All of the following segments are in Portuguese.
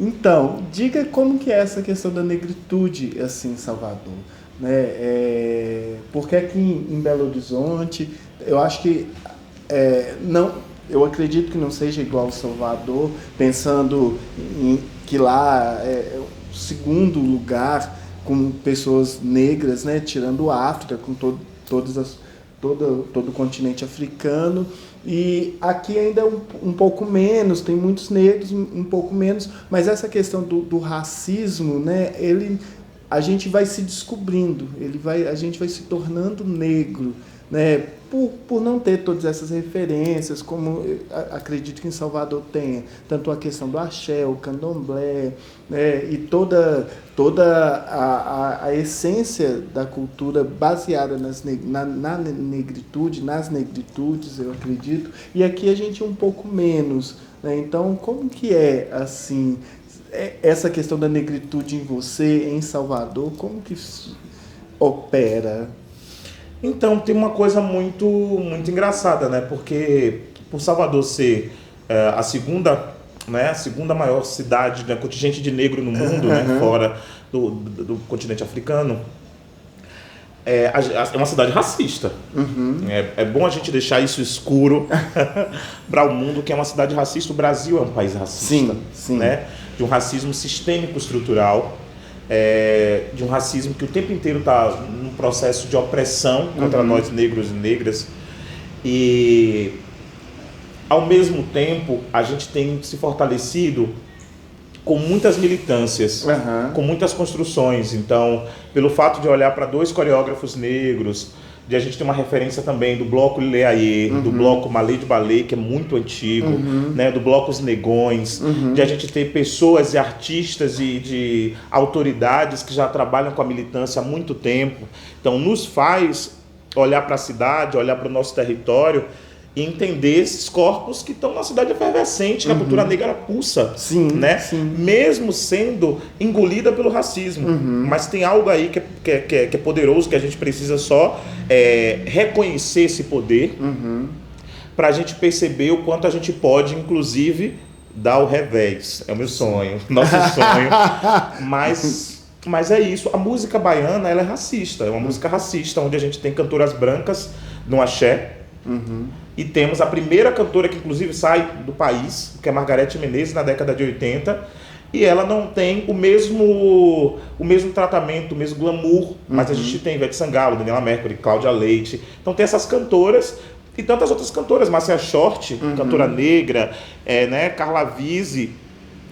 Então, diga como que é essa questão da negritude assim em Salvador, né? Porque aqui em Belo Horizonte, eu acho que não, eu acredito que não seja igual ao Salvador, pensando que lá é o segundo lugar com pessoas negras, né? Tirando a África, com todas as todo o continente africano, e aqui ainda é um pouco menos, tem muitos negros, um pouco menos, mas essa questão do racismo, né, a gente vai se descobrindo, a gente vai se tornando negro, né, por não ter todas essas referências, como acredito que em Salvador tenha, tanto a questão do axé, o candomblé, né, e toda a essência da cultura baseada na negritude, nas negritudes, eu acredito, e aqui a gente é um pouco menos, né? Então, como que é, assim, essa questão da negritude em você, em Salvador, como que isso opera? Então, tem uma coisa muito engraçada, né? Porque por Salvador ser a segunda, né, a segunda maior cidade, né, contingente de negro no mundo, né, fora do continente africano, é uma cidade racista. É bom a gente deixar isso escuro para o mundo, que é uma cidade racista. O Brasil é um país racista, Sim. né? De um racismo sistêmico estrutural, de um racismo que o tempo inteiro está num processo de opressão contra nós negros e negras, e ao mesmo tempo a gente tem se fortalecido com muitas militâncias, com muitas construções. Então, pelo fato de olhar para dois coreógrafos negros, de a gente ter uma referência também do bloco Leaie, do bloco Malê de Ballet, que é muito antigo, né, do bloco Os Negões, de a gente ter pessoas e artistas e de autoridades que já trabalham com a militância há muito tempo. Então, nos faz olhar para a cidade, olhar para o nosso território e entender esses corpos que estão na cidade efervescente, que a cultura negra pulsa, né? Mesmo sendo engolida pelo racismo. Mas tem algo aí que é poderoso, que a gente precisa só reconhecer esse poder para a gente perceber o quanto a gente pode, inclusive, dar o revés. É o meu sonho, nosso sonho. Mas é isso. A música baiana, ela é racista. É uma música racista, onde a gente tem cantoras brancas no axé. E temos a primeira cantora que inclusive sai do país, que é Margareth Menezes, na década de 80, e ela não tem o mesmo tratamento, o mesmo glamour, mas a gente tem Ivete Sangalo, Daniela Mercury, Cláudia Leite. Então tem essas cantoras e tantas outras cantoras, Márcia Short, cantora negra, né, Carla Vise,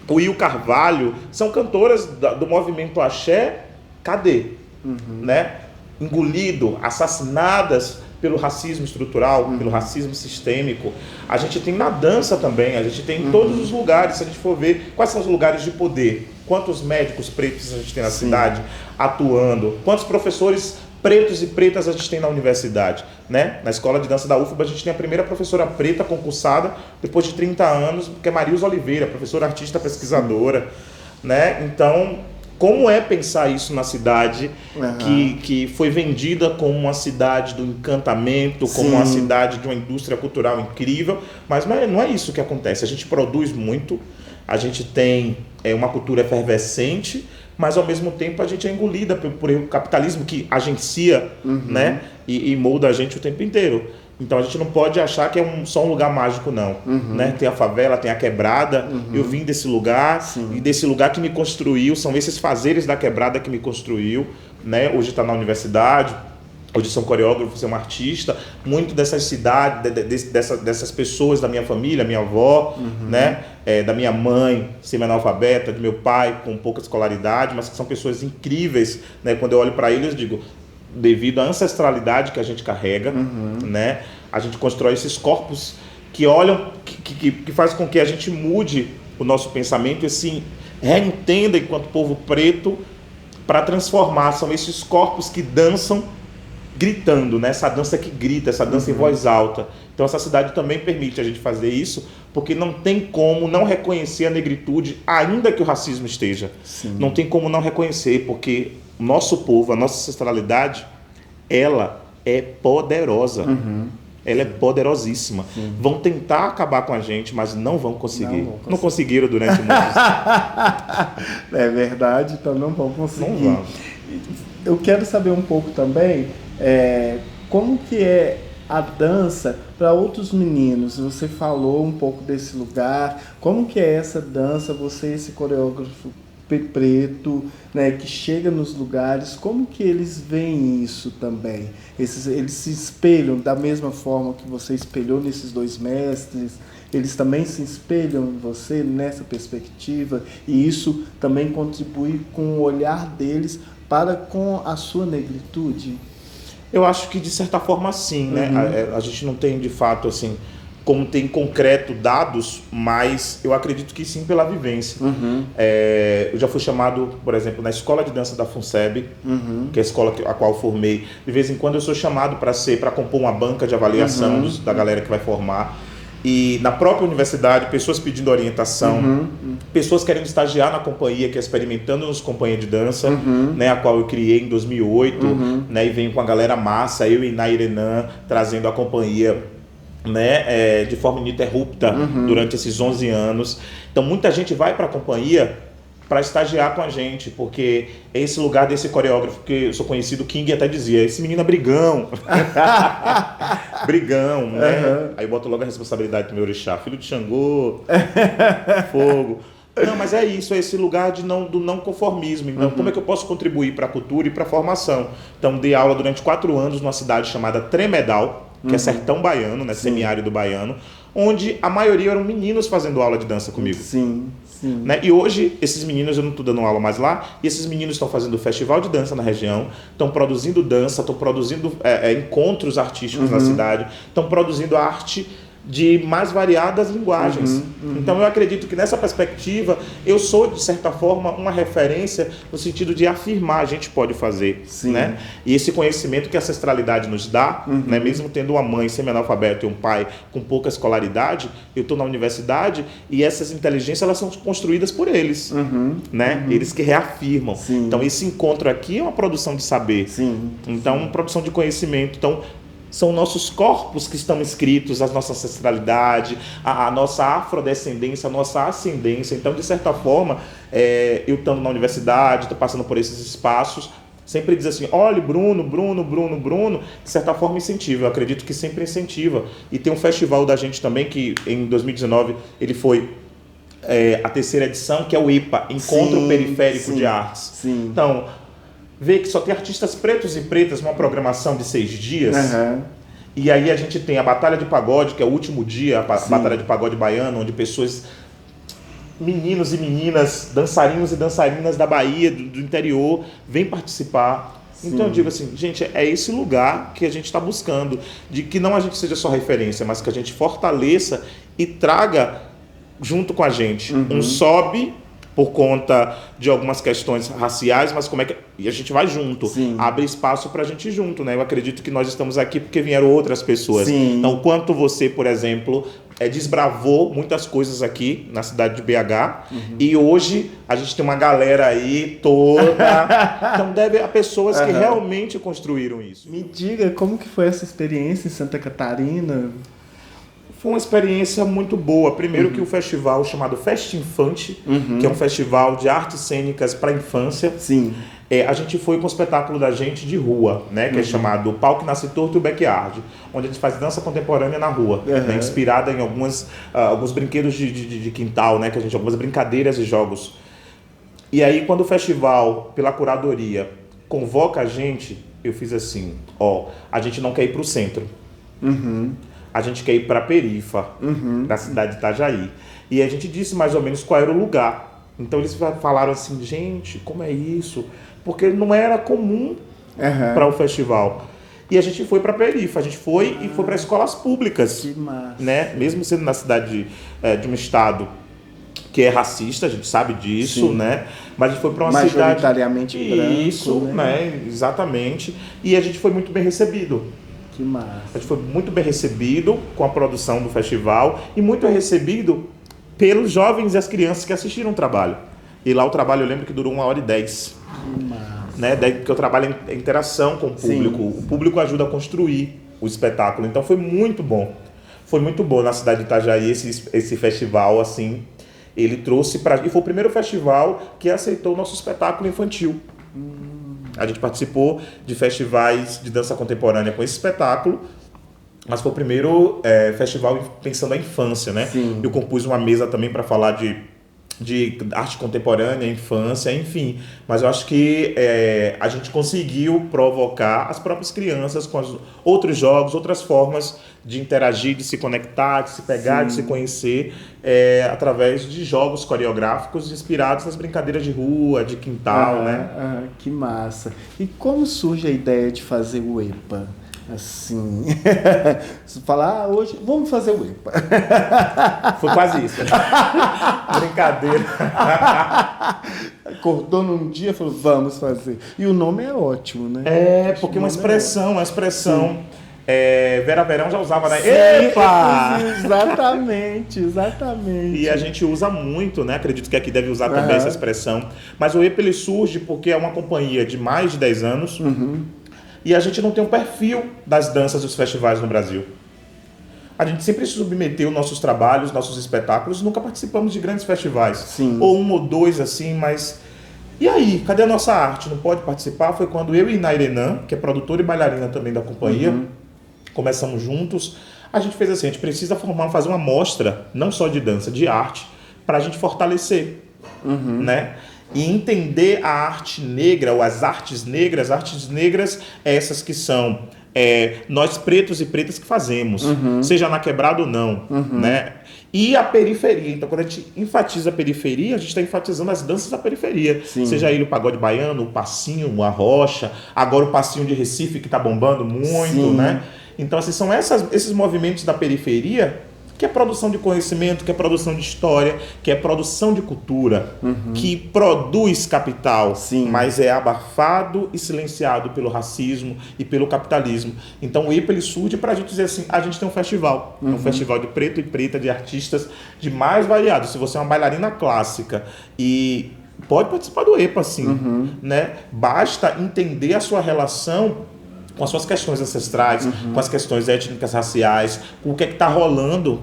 Will Carvalho, são cantoras do movimento axé, cadê? Né? Engolido, assassinadas pelo racismo estrutural, pelo racismo sistêmico. A gente tem na dança também, a gente tem em todos os lugares. Se a gente for ver quais são os lugares de poder, quantos médicos pretos a gente tem na cidade atuando, quantos professores pretos e pretas a gente tem na universidade, né? Na escola de dança da UFBA a gente tem a primeira professora preta concursada depois de 30 anos, que é Marilza Oliveira, professora artista pesquisadora, né? Então, como é pensar isso na cidade que foi vendida como uma cidade do encantamento, como uma cidade de uma indústria cultural incrível, mas não é isso que acontece. A gente produz muito, a gente tem uma cultura efervescente, mas ao mesmo tempo a gente é engolida por o capitalismo que agencia, né, e molda a gente o tempo inteiro. Então a gente não pode achar que é só um lugar mágico, não. Né? Tem a favela, tem a quebrada. Eu vim desse lugar, e desse lugar que me construiu, são esses fazeres da quebrada que me construiu. Né? Hoje está na universidade, hoje sou um coreógrafo, sou um artista. Muito dessas cidades, dessas pessoas da minha família, minha avó, né? Da minha mãe, semi-analfabeta, do meu pai com pouca escolaridade, mas que são pessoas incríveis. Né? Quando eu olho para eles, eu digo, devido à ancestralidade que a gente carrega, né? A gente constrói esses corpos que olham, que faz com que a gente mude o nosso pensamento e assim, reentenda enquanto povo preto para transformar. São esses corpos que dançam gritando, né? Essa dança que grita, essa dança em voz alta. Então essa cidade também permite a gente fazer isso, porque não tem como não reconhecer a negritude, ainda que o racismo esteja. Não tem como não reconhecer, porque o nosso povo, a nossa ancestralidade, ela é poderosa. ela é poderosíssima. Vão tentar acabar com a gente, mas não vão conseguir. Não conseguiram durante muitos anos. É verdade, então não vão conseguir. Não vão. Eu quero saber um pouco também como que é a dança para outros meninos. Você falou um pouco desse lugar. Como que é essa dança? Você, esse coreógrafo preto, né, que chega nos lugares, como que eles veem isso também? Eles se espelham da mesma forma que você espelhou nesses 2 mestres? Eles também se espelham em você nessa perspectiva? E isso também contribui com o olhar deles para com a sua negritude? Eu acho que de certa forma sim, né? A gente não tem de fato assim, como tem em concreto dados, mas eu acredito que sim pela vivência. Eu já fui chamado, por exemplo, na escola de dança da FUNSEB, que é a escola a qual eu formei. De vez em quando eu sou chamado para compor uma banca de avaliação da galera que vai formar. E na própria universidade, pessoas pedindo orientação, pessoas querendo estagiar na companhia, que é Experimentando nos Companhia de Dança, né, a qual eu criei em 2008, né, e venho com a galera massa, eu e Nairenan, trazendo a companhia, né, de forma ininterrupta durante esses 11 anos. Então muita gente vai para a companhia para estagiar com a gente, porque é esse lugar desse coreógrafo que eu sou conhecido, King até dizia, esse menino é brigão. Brigão, né? Aí eu boto logo a responsabilidade do meu orixá, filho de Xangô, fogo. Não, mas é isso, é esse lugar do não conformismo. Então, como é que eu posso contribuir para a cultura e para a formação? Então, dei aula durante 4 anos numa cidade chamada Tremedal, que é sertão baiano, né, semiárido baiano, onde a maioria eram meninos fazendo aula de dança comigo. Sim. Né? E hoje, esses meninos, eu não estou dando aula mais lá, e esses meninos estão fazendo festival de dança na região, estão produzindo dança, estão produzindo encontros artísticos na cidade, estão produzindo arte de mais variadas linguagens. Então eu acredito que nessa perspectiva eu sou de certa forma uma referência no sentido de afirmar a gente pode fazer, né? E esse conhecimento que a ancestralidade nos dá, né? Mesmo tendo uma mãe semi-analfabeta e um pai com pouca escolaridade, eu estou na universidade e essas inteligências elas são construídas por eles, né? Eles que reafirmam. Então esse encontro aqui é uma produção de saber, então uma produção de conhecimento. Então são nossos corpos que estão inscritos, a nossa ancestralidade, a nossa afrodescendência, a nossa ascendência. Então, de certa forma, eu estando na universidade, estou passando por esses espaços, sempre diz assim, olha, Bruno, de certa forma incentiva. Eu acredito que sempre incentiva. E tem um festival da gente também, que em 2019 ele foi a 3ª edição, que é o IPA, Encontro Periférico de Artes. Então, vê que só tem artistas pretos e pretas numa programação de 6 dias. E aí a gente tem a Batalha de Pagode, que é o último dia, a Batalha de Pagode Baiano, onde pessoas, meninos e meninas, dançarinos e dançarinas da Bahia, do interior, vêm participar. Então eu digo assim, gente, é esse lugar que a gente está buscando, de que não a gente seja só referência, mas que a gente fortaleça e traga junto com a gente. Sobe por conta de algumas questões raciais, mas como é que... E a gente vai junto, abre espaço para a gente ir junto, né? Eu acredito que nós estamos aqui porque vieram outras pessoas. Então, o quanto você, por exemplo, desbravou muitas coisas aqui na cidade de BH, e hoje a gente tem uma galera aí toda... Então, deve a pessoas que realmente construíram isso. Me diga, como que foi essa experiência em Santa Catarina? Foi uma experiência muito boa. Primeiro que o festival chamado Festa Infante, que é um festival de artes cênicas para a infância. A gente foi com o espetáculo da gente de rua, né, que é chamado Palco Nasce Torto e o Backyard, onde a gente faz dança contemporânea na rua, né, inspirada em alguns brinquedos de quintal, né, que a gente, algumas brincadeiras e jogos. E aí, quando o festival, pela curadoria, convoca a gente, eu fiz assim, a gente não quer ir para o centro. A gente quer ir para a perifa da cidade de Itajaí. E a gente disse mais ou menos qual era o lugar. Então eles falaram assim, gente, como é isso? Porque não era comum para o festival. E a gente foi para a perifa, a gente foi e foi para escolas públicas. Que massa. Né? Mesmo sendo na cidade de um estado que é racista, a gente sabe disso, né? Mas a gente foi para uma cidade... Majoritariamente branco. Isso, né? Exatamente. E a gente foi muito bem recebido. Que massa. A gente foi muito bem recebido com a produção do festival e muito bem recebido pelos jovens e as crianças que assistiram o trabalho. E lá o trabalho, eu lembro que durou 1h10. Que massa. Né? Daí que eu trabalho em interação com o público. O público ajuda a construir. o espetáculo. Então foi muito bom. Foi muito bom na cidade de Itajaí esse festival, assim. Ele trouxe para... E foi o primeiro festival que aceitou o nosso espetáculo infantil. A gente participou de festivais de dança contemporânea com esse espetáculo, mas foi o primeiro festival pensando na infância, né? Sim. Eu compus uma mesa também para falar de arte contemporânea, infância, enfim. Mas eu acho que a gente conseguiu provocar as próprias crianças com outros jogos, outras formas de interagir, de se conectar, de se pegar, de se conhecer, através de jogos coreográficos inspirados nas brincadeiras de rua, de quintal, né? Que massa. E como surge a ideia de fazer o EPA? Assim, se falar, hoje vamos fazer o EPA. Foi quase isso. Brincadeira. Acordou num dia e falou, vamos fazer. E o nome é ótimo, né? Porque uma expressão. Vera Verão já usava, né? Epa! Exatamente. E a gente usa muito, né? Acredito que aqui deve usar também essa expressão. Mas o EPA ele surge porque é uma companhia de mais de 10 anos. E a gente não tem um perfil das danças dos festivais no Brasil. A gente sempre submeteu nossos trabalhos, nossos espetáculos, nunca participamos de grandes festivais. Sim. Ou um ou dois, assim, mas... E aí, cadê a nossa arte? Não pode participar? Foi quando eu e Nairenan, que é produtora e bailarina também da companhia, começamos juntos. A gente fez assim, a gente precisa fazer uma mostra, não só de dança, de arte, para a gente fortalecer, né? E entender a arte negra, ou as artes negras essas que são nós pretos e pretas que fazemos, seja na quebrada ou não, né? E a periferia, então quando a gente enfatiza a periferia, a gente está enfatizando as danças da periferia, seja ele o pagode baiano, o passinho, a rocha, agora o passinho de Recife que está bombando muito, né? Então assim, são esses movimentos da periferia que é produção de conhecimento, que é produção de história, que é produção de cultura, que produz capital, mas é abafado e silenciado pelo racismo e pelo capitalismo. Então o EPA ele surge para a gente dizer assim, a gente tem um festival, um festival de preto e preta, de artistas de mais variados. Se você é uma bailarina clássica e pode participar do EPA, assim, né? Basta entender a sua relação com as suas questões ancestrais, com as questões étnicas, raciais, com o que está rolando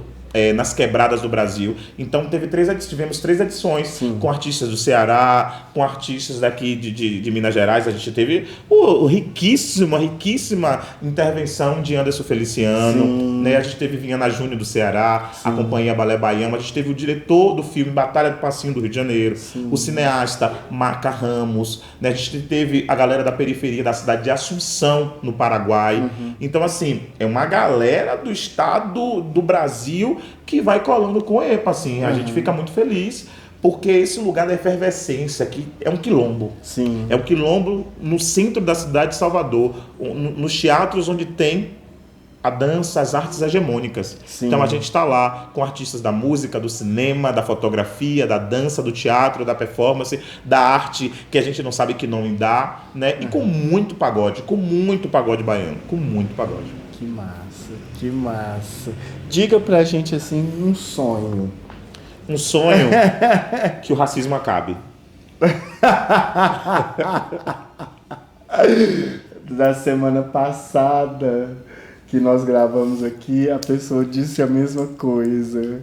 nas quebradas do Brasil. Então tivemos 3 edições com artistas do Ceará, com artistas daqui de Minas Gerais. A gente teve riquíssima intervenção de Anderson Feliciano, né? A gente teve Viana Júnior do Ceará, a companhia Balé Baiano, a gente teve o diretor do filme Batalha do Passinho do Rio de Janeiro, o cineasta Marca Ramos, né? A gente teve a galera da periferia da cidade de Assunção, no Paraguai. Então assim, é uma galera do estado do Brasil que vai colando com o EPA, assim. A gente fica muito feliz, porque esse lugar da efervescência aqui é um quilombo. É um quilombo no centro da cidade de Salvador, nos teatros onde tem a dança, as artes hegemônicas. Então a gente está lá com artistas da música, do cinema, da fotografia, da dança, do teatro, da performance, da arte, que a gente não sabe que nome dá, né? E com muito pagode baiano, com muito pagode. Que massa. Diga pra gente, assim, um sonho. Um sonho que o racismo acabe. Da semana passada que nós gravamos aqui, a pessoa disse a mesma coisa.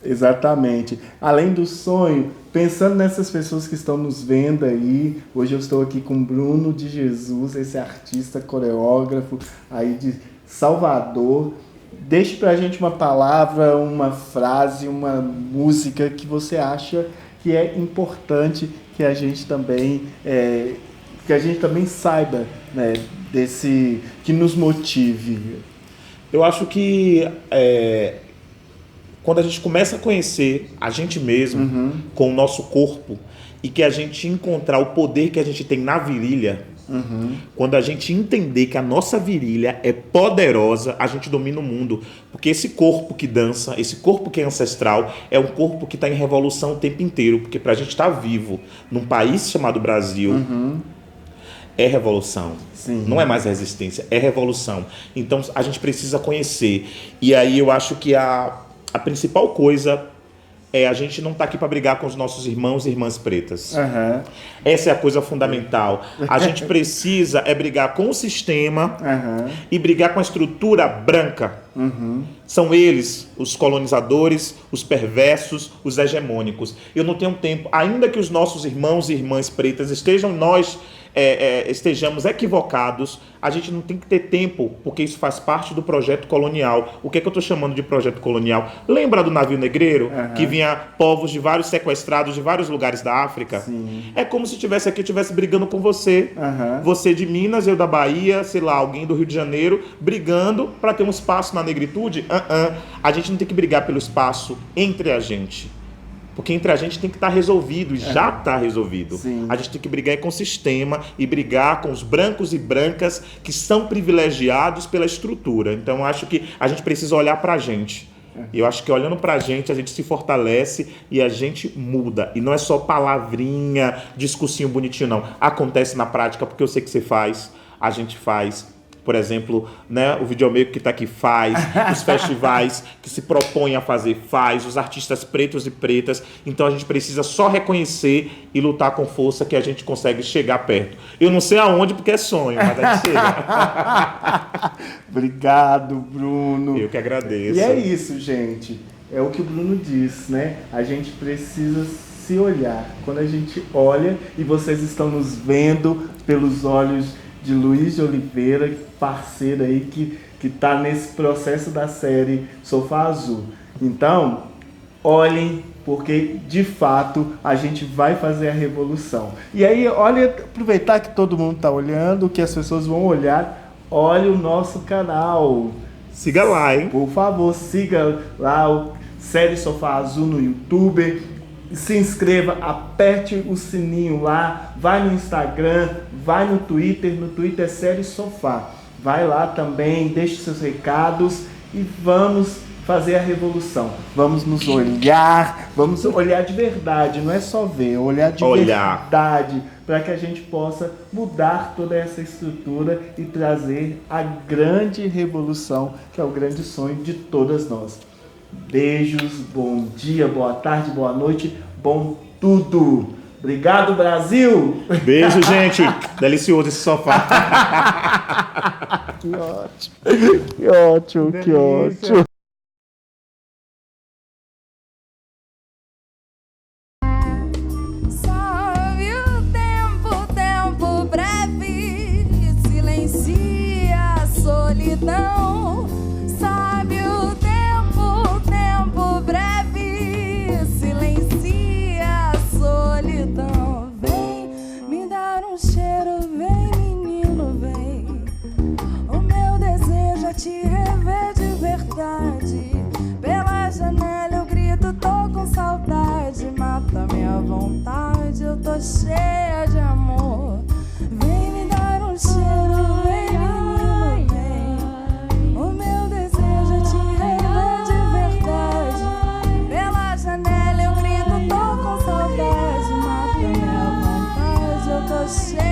Exatamente. Além do sonho, pensando nessas pessoas que estão nos vendo aí, hoje eu estou aqui com Bruno de Jesus, esse artista coreógrafo aí de Salvador. Deixe pra gente uma palavra, uma frase, uma música que você acha que é importante que a gente também saiba, né, que nos motive. Eu acho que quando a gente começa a conhecer a gente mesmo com o nosso corpo e que a gente encontrar o poder que a gente tem na virilha, quando a gente entender que a nossa virilha é poderosa, a gente domina o mundo. Porque esse corpo que dança, esse corpo que é ancestral, é um corpo que está em revolução o tempo inteiro. Porque para a gente estar vivo num país chamado Brasil, é revolução. Não é mais resistência, é revolução. Então a gente precisa conhecer. E aí eu acho que a principal coisa a gente não está aqui para brigar com os nossos irmãos e irmãs pretas. Uhum. Essa é a coisa fundamental. A gente precisa brigar com o sistema e brigar com a estrutura branca. São eles, os colonizadores, os perversos, os hegemônicos. Eu não tenho tempo, ainda que os nossos irmãos e irmãs pretas estejamos equivocados, a gente não tem que ter tempo, porque isso faz parte do projeto colonial. O que é que eu estou chamando de projeto colonial? Lembra do navio negreiro? Que vinha povos de vários sequestrados de vários lugares da África? Sim. É como se estivesse aqui, estivesse brigando com você. Você de Minas, eu da Bahia, sei lá, alguém do Rio de Janeiro, brigando para ter um espaço na negritude. A gente não tem que brigar pelo espaço entre a gente. Porque entre a gente tem que estar resolvido, e já está resolvido. Sim. A gente tem que brigar com o sistema e brigar com os brancos e brancas que são privilegiados pela estrutura. Então, acho que a gente precisa olhar para a gente. Eu acho que olhando para a gente se fortalece e a gente muda. E não é só palavrinha, discursinho bonitinho, não. Acontece na prática, porque eu sei que você faz, a gente faz. Por exemplo, né, o videomaker que está aqui faz, os festivais que se propõem a fazer faz, os artistas pretos e pretas. Então a gente precisa só reconhecer e lutar com força que a gente consegue chegar perto. Eu não sei aonde porque é sonho, mas a gente chega. Obrigado, Bruno. Eu que agradeço. E é isso, gente. É o que o Bruno diz, né? A gente precisa se olhar. Quando a gente olha, e vocês estão nos vendo pelos olhos de Luiz de Oliveira, parceiro aí que está nesse processo da série Sofá Azul. Então, olhem, porque de fato a gente vai fazer a revolução. E aí, olha, aproveitar que todo mundo está olhando, que as pessoas vão olhar, olha o nosso canal. Siga lá, hein? Por favor, siga lá o Série Sofá Azul no YouTube. Se inscreva, aperte o sininho lá, vai no Instagram, vai no Twitter é Série Sofá. Vai lá também, deixe seus recados e vamos fazer a revolução. Vamos nos olhar, vamos olhar de verdade, não é só ver, olhar de verdade, para que a gente possa mudar toda essa estrutura e trazer a grande revolução, que é o grande sonho de todas nós. Beijos, bom dia, boa tarde, boa noite, bom tudo. Obrigado, Brasil! Beijo, gente! Delicioso esse sofá. Que ótimo, que ótimo, que ótimo. Sobe o tempo breve, silencia a solidão. Sobe o tempo breve, silencia a solidão. Vem me dar um cheiro, vem menino, vem. O meu desejo é te rever de verdade. Pela janela eu grito, tô com saudade. Mata minha vontade, eu tô cheia de amor. Vem me dar um cheiro, vem menino, vem. O meu desejo é te rever de verdade. Pela janela eu grito, tô com saudade. Mata minha vontade, eu tô cheia